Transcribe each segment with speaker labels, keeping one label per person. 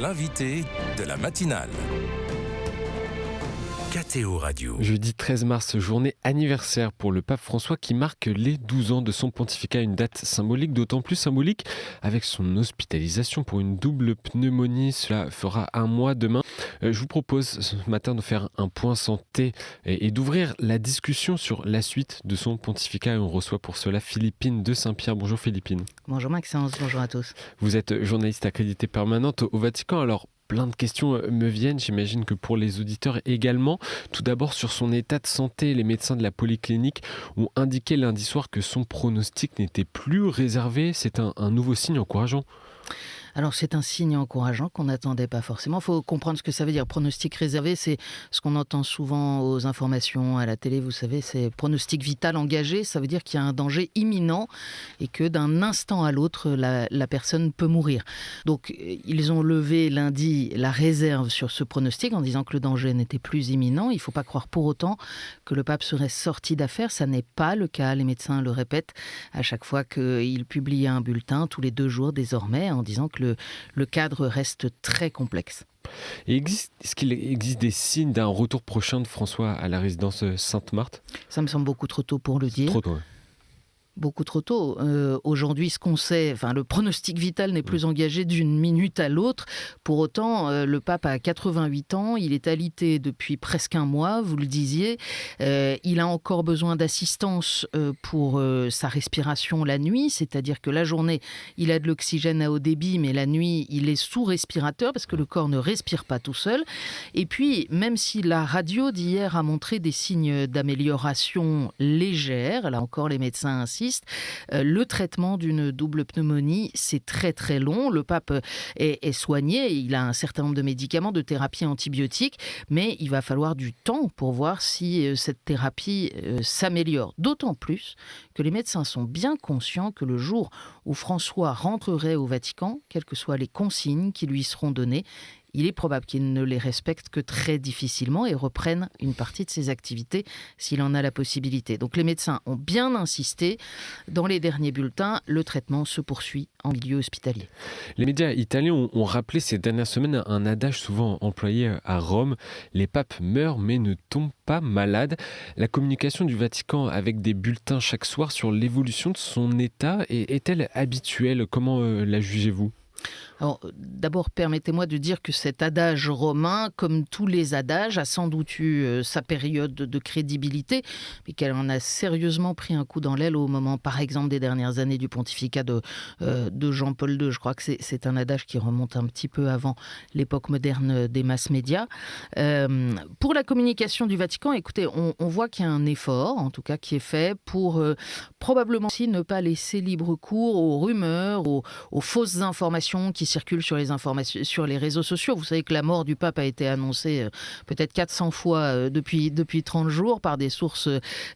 Speaker 1: l'invité de la matinale. KTO Radio.
Speaker 2: Jeudi 13 mars, journée anniversaire pour le pape François qui marque les 12 ans de son pontificat, une date symbolique, d'autant plus symbolique avec son hospitalisation pour une double pneumonie. Cela fera un mois demain. Je vous propose ce matin de faire un point santé et d'ouvrir la discussion sur la suite de son pontificat. Et on reçoit pour cela Philippine de Saint-Pierre. Bonjour Philippine.
Speaker 3: Bonjour Maxence, bonjour à tous.
Speaker 2: Vous êtes journaliste accréditée permanente au Vatican. Alors, plein de questions me viennent, j'imagine que pour les auditeurs également. Tout d'abord, sur son état de santé, les médecins de la polyclinique ont indiqué lundi soir que son pronostic n'était plus réservé. C'est un nouveau signe encourageant.
Speaker 3: Alors c'est un signe encourageant qu'on n'attendait pas forcément. Il faut comprendre ce que ça veut dire. Pronostic réservé, c'est ce qu'on entend souvent aux informations à la télé. Vous savez, c'est pronostic vital engagé. Ça veut dire qu'il y a un danger imminent et que d'un instant à l'autre, la personne peut mourir. Donc ils ont levé lundi la réserve sur ce pronostic en disant que le danger n'était plus imminent. Il ne faut pas croire pour autant que le pape serait sorti d'affaire. Ça n'est pas le cas. Les médecins le répètent à chaque fois qu'ils publient un bulletin, tous les 2 jours désormais, en disant que le cadre reste très complexe.
Speaker 2: Et est-ce qu'il existe des signes d'un retour prochain de François à la résidence Sainte-Marthe ?
Speaker 3: Ça me semble beaucoup trop tôt pour le dire.
Speaker 2: Trop tôt, ouais.
Speaker 3: Beaucoup trop tôt. Aujourd'hui, ce qu'on sait, le pronostic vital n'est plus engagé d'une minute à l'autre. Pour autant, le pape a 88 ans, il est alité depuis presque un mois, vous le disiez. Il a encore besoin d'assistance pour sa respiration la nuit, c'est-à-dire que la journée, il a de l'oxygène à haut débit, mais la nuit, il est sous respirateur parce que le corps ne respire pas tout seul. Et puis, même si la radio d'hier a montré des signes d'amélioration légère, là encore les médecins insistent, le traitement d'une double pneumonie, c'est très très long. Le pape est soigné, il a un certain nombre de médicaments, de thérapies antibiotiques, mais il va falloir du temps pour voir si cette thérapie s'améliore. D'autant plus que les médecins sont bien conscients que le jour où François rentrerait au Vatican, quelles que soient les consignes qui lui seront données, il est probable qu'il ne les respecte que très difficilement et reprenne une partie de ses activités s'il en a la possibilité. Donc les médecins ont bien insisté. Dans les derniers bulletins, le traitement se poursuit en milieu hospitalier.
Speaker 2: Les médias italiens ont rappelé ces dernières semaines un adage souvent employé à Rome. Les papes meurent mais ne tombent pas malades. La communication du Vatican avec des bulletins chaque soir sur l'évolution de son état est-elle habituelle ? Comment la jugez-vous ?
Speaker 3: Alors, d'abord, permettez-moi de dire que cet adage romain, comme tous les adages, a sans doute eu sa période de crédibilité, mais qu'elle en a sérieusement pris un coup dans l'aile au moment, par exemple, des dernières années du pontificat de Jean-Paul II. Je crois que c'est un adage qui remonte un petit peu avant l'époque moderne des masses médias. Pour la communication du Vatican, écoutez, on voit qu'il y a un effort, en tout cas, qui est fait pour probablement aussi ne pas laisser libre cours aux rumeurs, aux fausses informations qui circulent sur les réseaux sociaux. Vous savez que la mort du pape a été annoncée peut-être 400 fois depuis 30 jours par des sources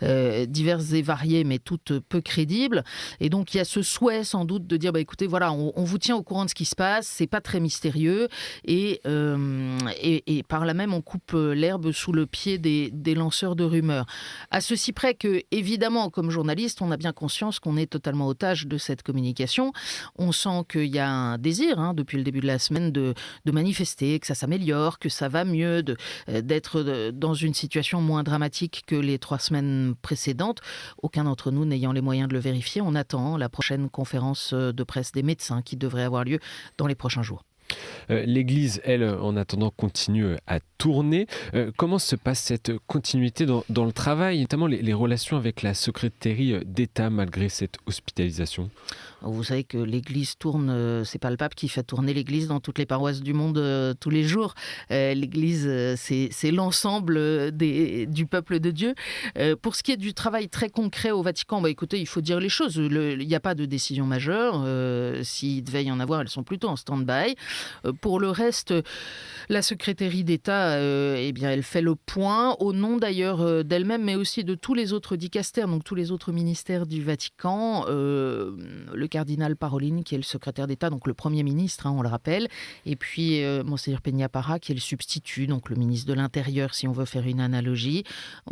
Speaker 3: diverses et variées, mais toutes peu crédibles. Et donc, il y a ce souhait sans doute de dire, écoutez, voilà, on vous tient au courant de ce qui se passe, c'est pas très mystérieux, et par là même, on coupe l'herbe sous le pied des lanceurs de rumeurs. À ceci près que, évidemment, comme journaliste, on a bien conscience qu'on est totalement otage de cette communication. On sent qu'il y a un désir, depuis le début de la semaine, de manifester, que ça s'améliore, que ça va mieux, d'être dans une situation moins dramatique que les 3 semaines précédentes. Aucun d'entre nous n'ayant les moyens de le vérifier, on attend la prochaine conférence de presse des médecins qui devrait avoir lieu dans les prochains jours.
Speaker 2: L'Église, elle, en attendant, continue à tourner. Comment se passe cette continuité dans le travail, notamment les relations avec la secrétaire d'État malgré cette hospitalisation ?
Speaker 3: Vous savez que l'Église tourne, c'est pas le pape qui fait tourner l'Église dans toutes les paroisses du monde tous les jours. L'Église, c'est l'ensemble du peuple de Dieu. Pour ce qui est du travail très concret au Vatican, écoutez, il faut dire les choses. Il n'y a pas de décision majeure. S'il devait y en avoir, elles sont plutôt en stand-by. Pour le reste, la secrétaire d'État, elle fait le point, au nom d'ailleurs d'elle-même, mais aussi de tous les autres dicastères, donc tous les autres ministères du Vatican. Le cardinal Parolin, qui est le secrétaire d'État, donc le Premier ministre, on le rappelle, et puis Monseigneur Peña-Parra, qui est le substitut, donc le ministre de l'Intérieur, si on veut faire une analogie,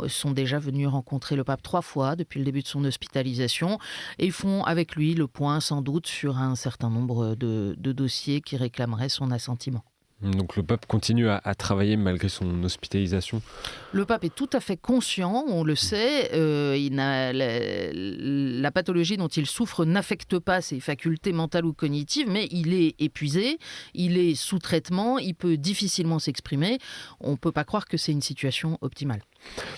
Speaker 3: sont déjà venus rencontrer le pape 3 fois depuis le début de son hospitalisation, et font avec lui le point, sans doute, sur un certain nombre de dossiers qui réclameraient son assentiment.
Speaker 2: Donc le pape continue à travailler malgré son hospitalisation.
Speaker 3: Le pape est tout à fait conscient, on le sait, la pathologie dont il souffre n'affecte pas ses facultés mentales ou cognitives, mais il est épuisé, il est sous traitement, il peut difficilement s'exprimer. On ne peut pas croire que c'est une situation optimale.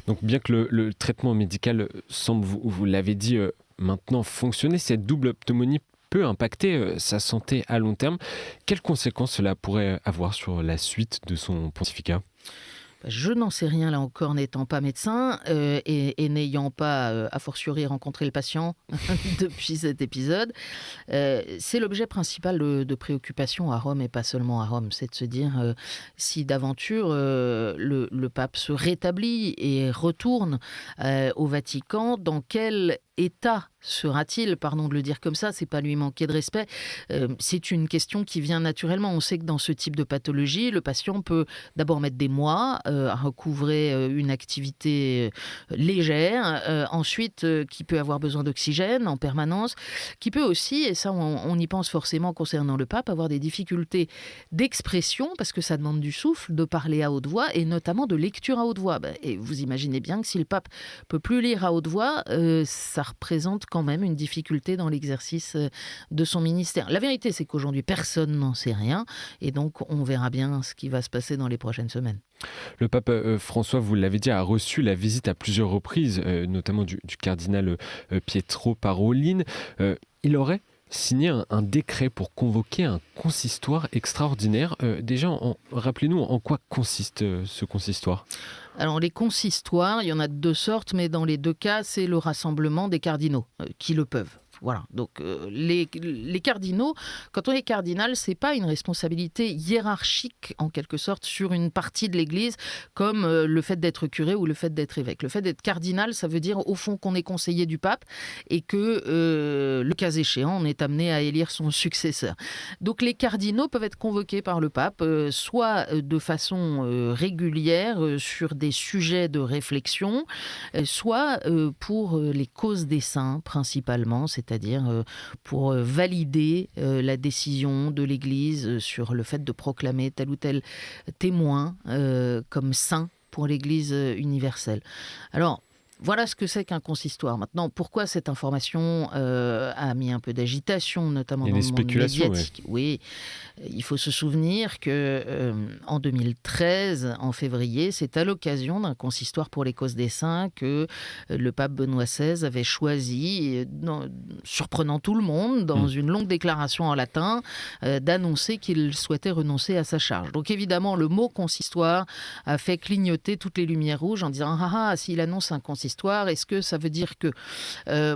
Speaker 2: Donc bien que le traitement médical semble, vous l'avez dit, maintenant fonctionner, cette double pneumonie peut impacter sa santé à long terme. Quelles conséquences cela pourrait avoir sur la suite de son pontificat ?
Speaker 3: Je n'en sais rien là encore, n'étant pas médecin et n'ayant pas, a fortiori, rencontré le patient depuis cet épisode. C'est l'objet principal de préoccupation à Rome et pas seulement à Rome. C'est de se dire si d'aventure le pape se rétablit et retourne au Vatican, dans quel état sera-t-il, pardon de le dire comme ça, c'est pas lui manquer de respect, c'est une question qui vient naturellement. On sait que dans ce type de pathologie, le patient peut d'abord mettre des mois à recouvrer une activité légère, ensuite qui peut avoir besoin d'oxygène en permanence, qui peut aussi, et ça on y pense forcément concernant le pape, avoir des difficultés d'expression, parce que ça demande du souffle, de parler à haute voix, et notamment de lecture à haute voix. Et vous imaginez bien que si le pape peut plus lire à haute voix, ça représente quand même une difficulté dans l'exercice de son ministère. La vérité, c'est qu'aujourd'hui, personne n'en sait rien, et donc on verra bien ce qui va se passer dans les prochaines semaines.
Speaker 2: Le pape François, vous l'avez dit, a reçu la visite à plusieurs reprises, notamment du cardinal Pietro Parolin. Il aurait signé un décret pour convoquer un consistoire extraordinaire. Déjà, rappelez-nous en quoi consiste ce consistoire.
Speaker 3: Alors les consistoires, il y en a de deux sortes, mais dans les deux cas, c'est le rassemblement des cardinaux qui le peuvent. Voilà, donc les cardinaux, quand on est cardinal, c'est pas une responsabilité hiérarchique en quelque sorte sur une partie de l'Église comme le fait d'être curé ou le fait d'être évêque. Le fait d'être cardinal, ça veut dire au fond qu'on est conseiller du pape et que le cas échéant, on est amené à élire son successeur. Donc les cardinaux peuvent être convoqués par le pape, soit de façon régulière sur des sujets de réflexion, soit pour les causes des saints principalement, c'est-à-dire pour valider la décision de l'Église sur le fait de proclamer tel ou tel témoin comme saint pour l'Église universelle. Alors, voilà ce que c'est qu'un consistoire. Maintenant, pourquoi cette information a mis un peu d'agitation, notamment dans le monde médiatique ? Oui, il faut se souvenir que en 2013, en février, c'est à l'occasion d'un consistoire pour les causes des saints que le pape Benoît XVI avait choisi, surprenant tout le monde, dans une longue déclaration en latin, d'annoncer qu'il souhaitait renoncer à sa charge. Donc évidemment, le mot consistoire a fait clignoter toutes les lumières rouges en disant s'il annonce un consistoire, est-ce que ça veut dire que...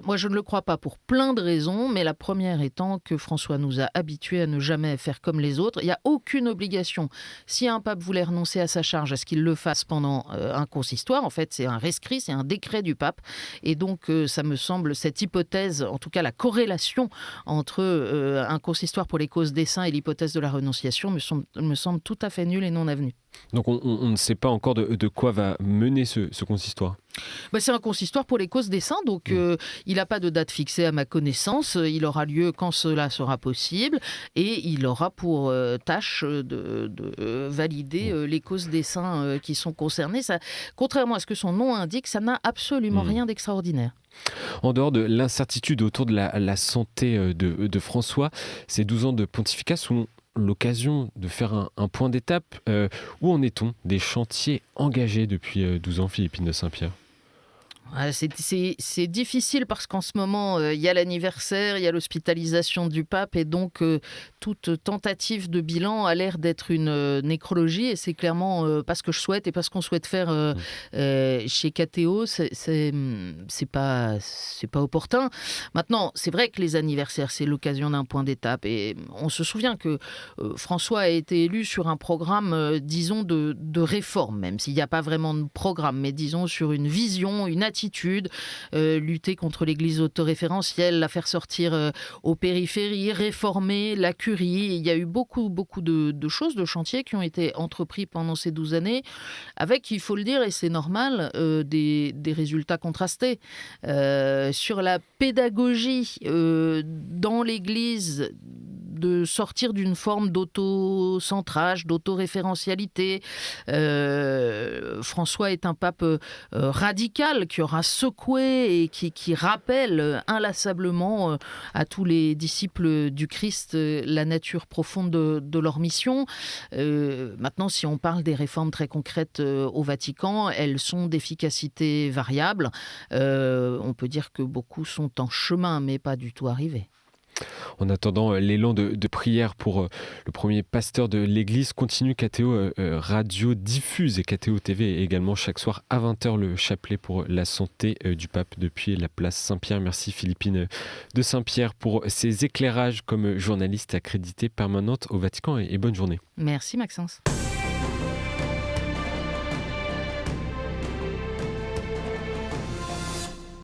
Speaker 3: moi, je ne le crois pas pour plein de raisons, mais la première étant que François nous a habitués à ne jamais faire comme les autres. Il n'y a aucune obligation. Si un pape voulait renoncer à sa charge, à ce qu'il le fasse pendant un consistoire, en fait, c'est un rescrit, c'est un décret du pape. Et donc, ça me semble, cette hypothèse, en tout cas la corrélation entre un consistoire pour les causes des saints et l'hypothèse de la renonciation me semble tout à fait nulle et non avenue.
Speaker 2: Donc on ne sait pas encore de quoi va mener ce consistoire.
Speaker 3: C'est un consistoire pour les causes des saints, donc il n'a pas de date fixée à ma connaissance, il aura lieu quand cela sera possible et il aura pour tâche de valider les causes des saints qui sont concernés. Ça, contrairement à ce que son nom indique, ça n'a absolument rien d'extraordinaire.
Speaker 2: En dehors de l'incertitude autour de la santé de François, ces 12 ans de pontificat sont l'occasion de faire un point d'étape. Où en est-on des chantiers engagés depuis 12 ans, Philippine de Saint-Pierre ?
Speaker 3: C'est difficile parce qu'en ce moment, il y a l'anniversaire, il y a l'hospitalisation du pape et donc toute tentative de bilan a l'air d'être une nécrologie et c'est clairement pas ce que je souhaite et pas ce qu'on souhaite faire chez KTO. C'est pas opportun. Maintenant, c'est vrai que les anniversaires, c'est l'occasion d'un point d'étape et on se souvient que François a été élu sur un programme, disons, de réforme, même s'il n'y a pas vraiment de programme, mais disons sur une vision, une attitude, lutter contre l'église autoréférentielle, la faire sortir aux périphéries, réformer la curie. Il y a eu beaucoup de choses, de chantiers qui ont été entrepris pendant ces 12 années, avec, il faut le dire, et c'est normal, des résultats contrastés. Sur la pédagogie dans l'église de sortir d'une forme d'autocentrage, d'autoréférentialité. François est un pape radical qui aura secoué et qui rappelle inlassablement à tous les disciples du Christ la nature profonde de leur mission. Maintenant, si on parle des réformes très concrètes au Vatican, elles sont d'efficacité variable. On peut dire que beaucoup sont en chemin, mais pas du tout arrivés.
Speaker 2: En attendant, l'élan de prière pour le premier pasteur de l'Église continue. KTO Radio diffuse et KTO TV également chaque soir à 20h le chapelet pour la santé du pape depuis la place Saint-Pierre. Merci Philippine de Saint-Pierre pour ses éclairages comme journaliste accréditée permanente au Vatican et bonne journée.
Speaker 3: Merci Maxence.